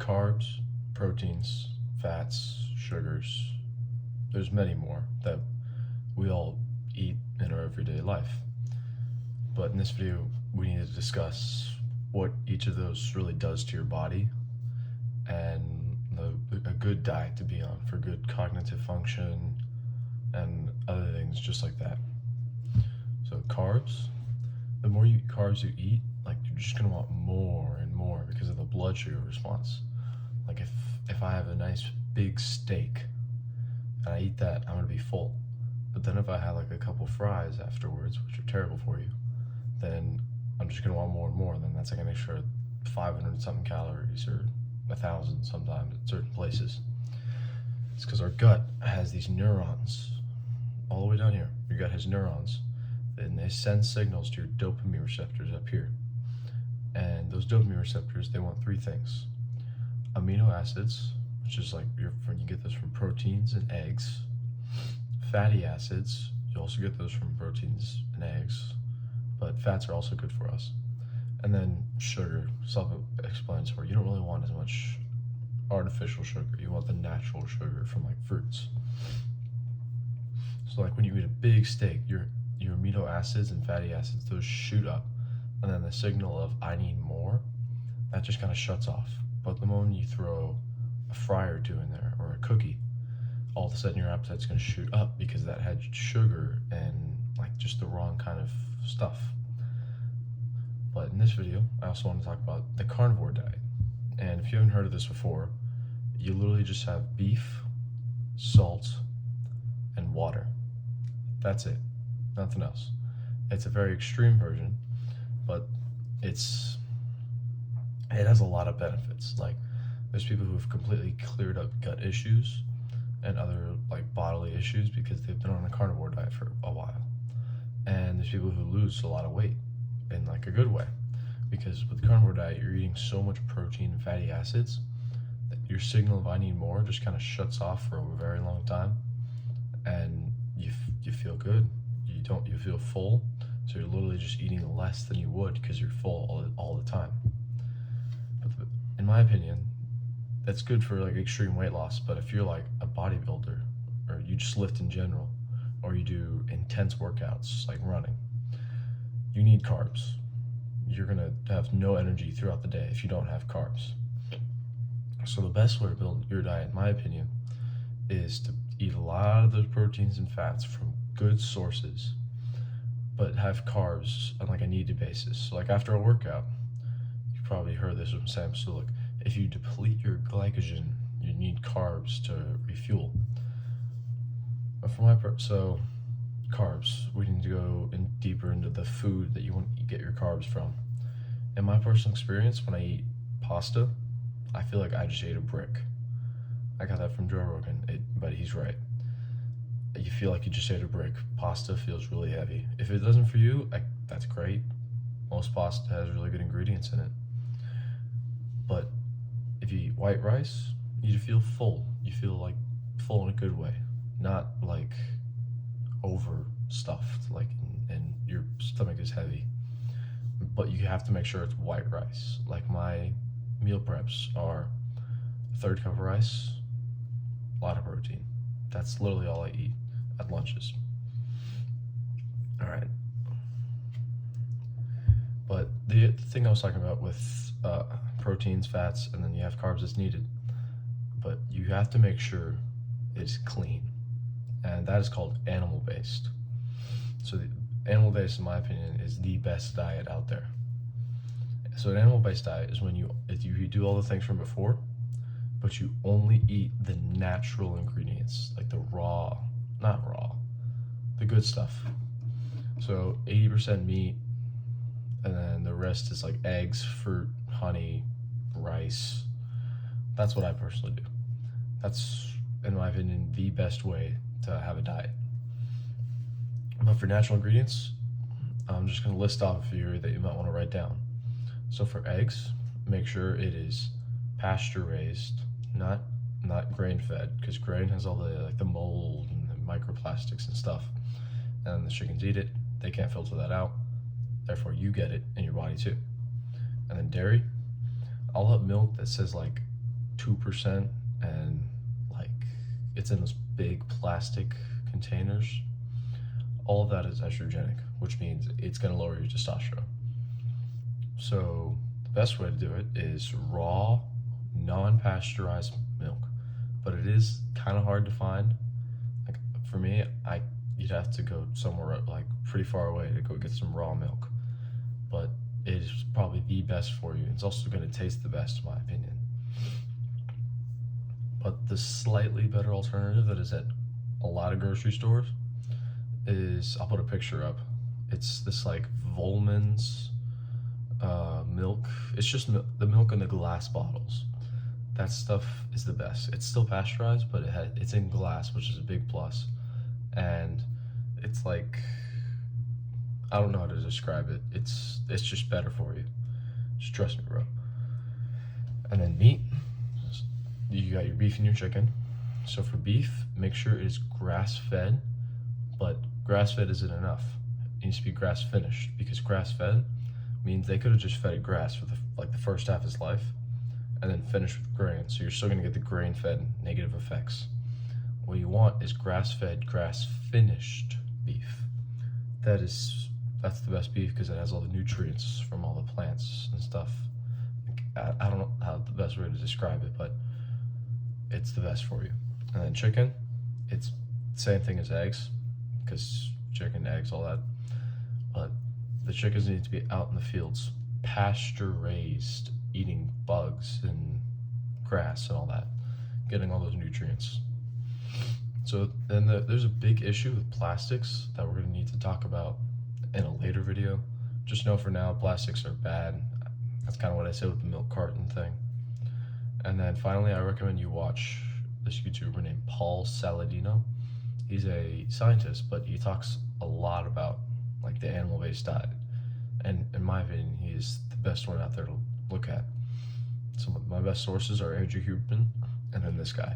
carbs, proteins, fats, sugars, there's many more that we all eat in our everyday life. But in this video, we need to discuss what each of those really does to your body and a good diet to be on for good cognitive function and other things just like that. So carbs, the more carbs you eat, like you're just gonna want more and more because of the blood sugar response. Like if I have a nice big steak and I eat that, I'm gonna be full. But then if I have like a couple fries afterwards, which are terrible for you, then I'm just gonna want more and more. And then that's like an extra 500 something calories or 1,000 sometimes at certain places. It's because our gut has these neurons all the way down here. Your gut has neurons and they send signals to your dopamine receptors up here. And those dopamine receptors, they want three things: amino acids, which is like when you get those from proteins and eggs; fatty acids, you also get those from proteins and eggs, but fats are also good for us; and then sugar, self-explanatory. You don't really want as much artificial sugar. You want the natural sugar from like fruits. So like when you eat a big steak, your amino acids and fatty acids, those shoot up, and then the signal of I need more, that just kind of shuts off. But the moment you throw a fry or two in there or a cookie, all of a sudden your appetite's going to shoot up because that had sugar and like just the wrong kind of stuff. But in this video, I also want to talk about the carnivore diet. And if you haven't heard of this before, you literally just have beef, salt, and water. That's it. Nothing else. It's a very extreme version, but it has a lot of benefits. Like there's people who have completely cleared up gut issues and other like bodily issues because they've been on a carnivore diet for a while. And there's people who lose a lot of weight in like a good way, because with the carnivore diet you're eating so much protein and fatty acids that your signal of I need more just kind of shuts off for a very long time, and you feel good. You feel full, so you're literally just eating less than you would because you're full all the time. But in my opinion, that's good for like extreme weight loss. But if you're like a bodybuilder, or you just lift in general, or you do intense workouts like running, you need carbs. You're gonna have no energy throughout the day if you don't have carbs. So the best way to build your diet, in my opinion, is to eat a lot of those proteins and fats from good sources, but have carbs on like a needed basis. So like after a workout, you probably heard this from Sam Sulek, if you deplete your glycogen, you need carbs to refuel. But so carbs, we need to go deeper into the food that you want to get your carbs from. In my personal experience, when I eat pasta, I feel like I just ate a brick. I got that from Joe Rogan, but he's right. You feel like you just ate a brick. Pasta feels really heavy. If it doesn't for you, that's great. Most pasta has really good ingredients in it. But if you eat white rice, you feel full. You feel like full in a good way, not like overstuffed, like and your stomach is heavy. But you have to make sure it's white rice. Like my meal preps are a third cup of rice, a lot of protein. That's literally all I eat at lunches. All right. But the thing I was talking about with proteins, fats, and then you have carbs as needed. But you have to make sure it's clean. And that is called animal-based. So the animal-based, in my opinion, is the best diet out there. So an animal-based diet is when you do all the things from before, but you only eat the natural ingredients, like the the good stuff. So 80% meat, and then the rest is like eggs, fruit, honey, rice. That's what I personally do. That's, in my opinion, the best way to have a diet. But for natural ingredients, I'm just going to list off a few that you might want to write down. So for eggs, make sure it is pasture raised, not grain fed, because grain has all the mold and the microplastics and stuff, and the chickens eat it. They can't filter that out, therefore you get it in your body too. And then dairy, I'll have milk that says like 2%, and like it's in those big plastic containers. All of that is estrogenic, which means it's going to lower your testosterone. So the best way to do it is raw, non-pasteurized milk, but it is kind of hard to find. Like for me, you'd have to go somewhere like pretty far away to go get some raw milk, but it is probably the best for you. It's also going to taste the best, in my opinion. But the slightly better alternative that is at a lot of grocery stores is, I'll put a picture up. It's this like Volman's milk. It's just the milk in the glass bottles. That stuff is the best. It's still pasteurized, but it's in glass, which is a big plus. And it's like, I don't know how to describe it. It's just better for you. Just trust me, bro. And then meat. You got your beef and your chicken. So for beef, make sure it is grass-fed, but grass-fed isn't enough. It needs to be grass-finished, because grass-fed means they could have just fed it grass for the first half of its life, and then finished with grain. So you're still gonna get the grain-fed negative effects. What you want is grass-fed, grass-finished beef. That's the best beef, because it has all the nutrients from all the plants and stuff. I don't know how the best way to describe it, but it's the best for you. And then chicken, it's the same thing as eggs, because chicken, eggs, all that. But the chickens need to be out in the fields, pasture raised, eating bugs and grass and all that, getting all those nutrients. So then there's a big issue with plastics that we're going to need to talk about in a later video. Just know for now, plastics are bad. That's kind of what I said with the milk carton thing. And then finally, I recommend you watch this YouTuber named Paul Saladino. He's a scientist, but he talks a lot about like the animal-based diet. And in my opinion, he's the best one out there to look at. Some of my best sources are Andrew Huberman and then this guy.